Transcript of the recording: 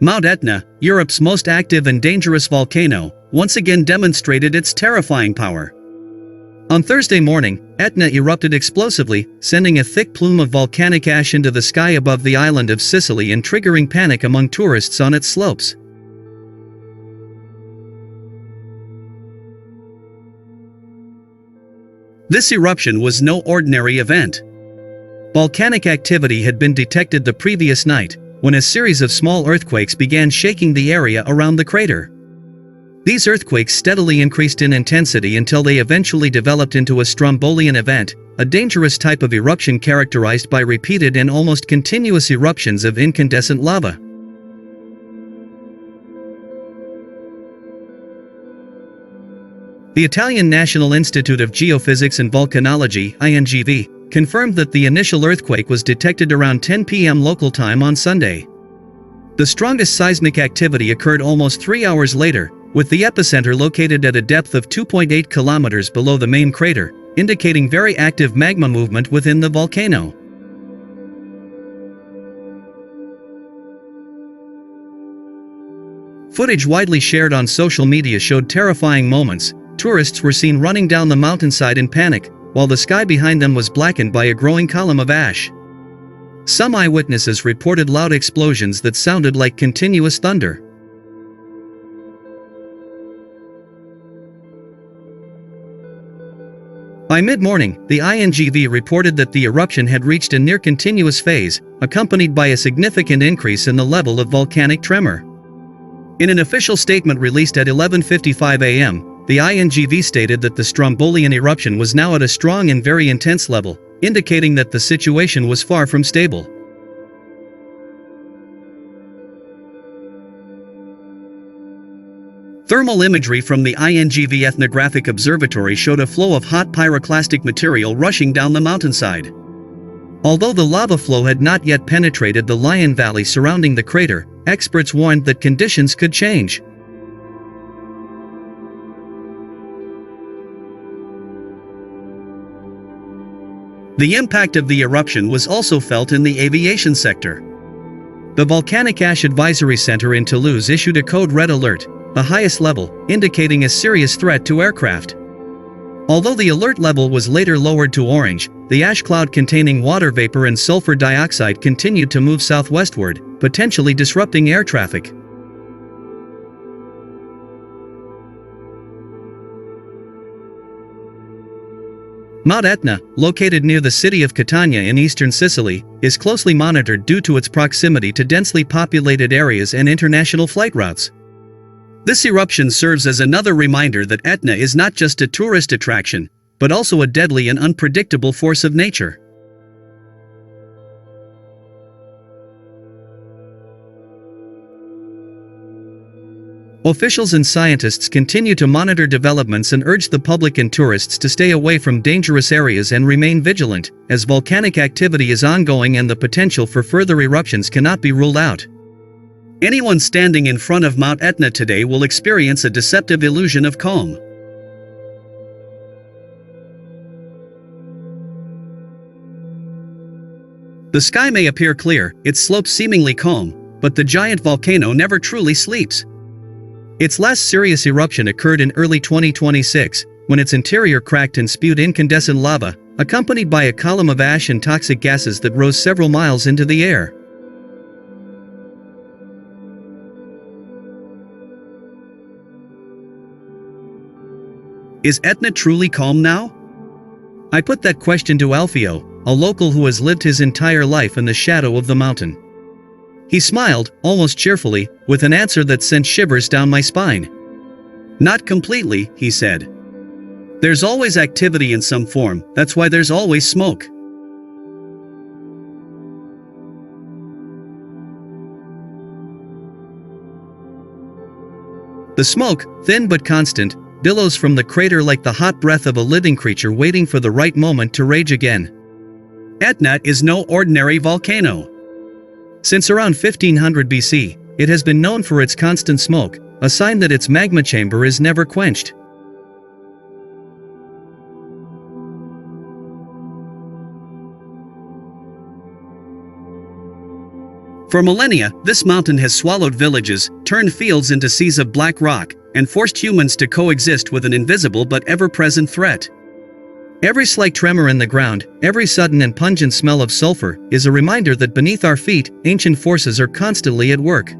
Mount Etna, Europe's most active and dangerous volcano, once again demonstrated its terrifying power. On Thursday morning, Etna erupted explosively, sending a thick plume of volcanic ash into the sky above the island of Sicily and triggering panic among tourists on its slopes. This eruption was no ordinary event. Volcanic activity had been detected the previous night, when a series of small earthquakes began shaking the area around the crater. These earthquakes steadily increased in intensity until they eventually developed into a Strombolian event, a dangerous type of eruption characterized by repeated and almost continuous eruptions of incandescent lava. The Italian National Institute of Geophysics and Volcanology (INGV) confirmed that the initial earthquake was detected around 10 p.m. local time on Sunday. The strongest seismic activity occurred almost 3 hours later, with the epicenter located at a depth of 2.8 kilometers below the main crater, indicating very active magma movement within the volcano. Footage widely shared on social media showed terrifying moments. Tourists were seen running down the mountainside in panic, while the sky behind them was blackened by a growing column of ash. Some eyewitnesses reported loud explosions that sounded like continuous thunder. By mid-morning, the INGV reported that the eruption had reached a near-continuous phase, accompanied by a significant increase in the level of volcanic tremor. In an official statement released at 11:55 a.m., the INGV stated that the Strombolian eruption was now at a strong and very intense level, indicating that the situation was far from stable. Thermal imagery from the INGV Ethnographic Observatory showed a flow of hot pyroclastic material rushing down the mountainside. Although the lava flow had not yet penetrated the Lion Valley surrounding the crater, experts warned that conditions could change. The impact of the eruption was also felt in the aviation sector. The Volcanic Ash Advisory Center in Toulouse issued a code red alert, the highest level, indicating a serious threat to aircraft. Although the alert level was later lowered to orange, the ash cloud containing water vapor and sulfur dioxide continued to move southwestward, potentially disrupting air traffic. Mount Etna, located near the city of Catania in eastern Sicily, is closely monitored due to its proximity to densely populated areas and international flight routes. This eruption serves as another reminder that Etna is not just a tourist attraction, but also a deadly and unpredictable force of nature. Officials and scientists continue to monitor developments and urge the public and tourists to stay away from dangerous areas and remain vigilant, as volcanic activity is ongoing and the potential for further eruptions cannot be ruled out. Anyone standing in front of Mount Etna today will experience a deceptive illusion of calm. The sky may appear clear, its slopes seemingly calm, but the giant volcano never truly sleeps. Its last serious eruption occurred in early 2026, when its interior cracked and spewed incandescent lava, accompanied by a column of ash and toxic gases that rose several miles into the air. Is Etna truly calm now? I put that question to Alfio, a local who has lived his entire life in the shadow of the mountain. He smiled, almost cheerfully, with an answer that sent shivers down my spine. "Not completely," he said. "There's always activity in some form, that's why there's always smoke." The smoke, thin but constant, billows from the crater like the hot breath of a living creature waiting for the right moment to rage again. Etna is no ordinary volcano. Since around 1500 BC, it has been known for its constant smoke, a sign that its magma chamber is never quenched. For millennia, this mountain has swallowed villages, turned fields into seas of black rock, and forced humans to coexist with an invisible but ever-present threat. Every slight tremor in the ground, every sudden and pungent smell of sulfur, is a reminder that beneath our feet, ancient forces are constantly at work.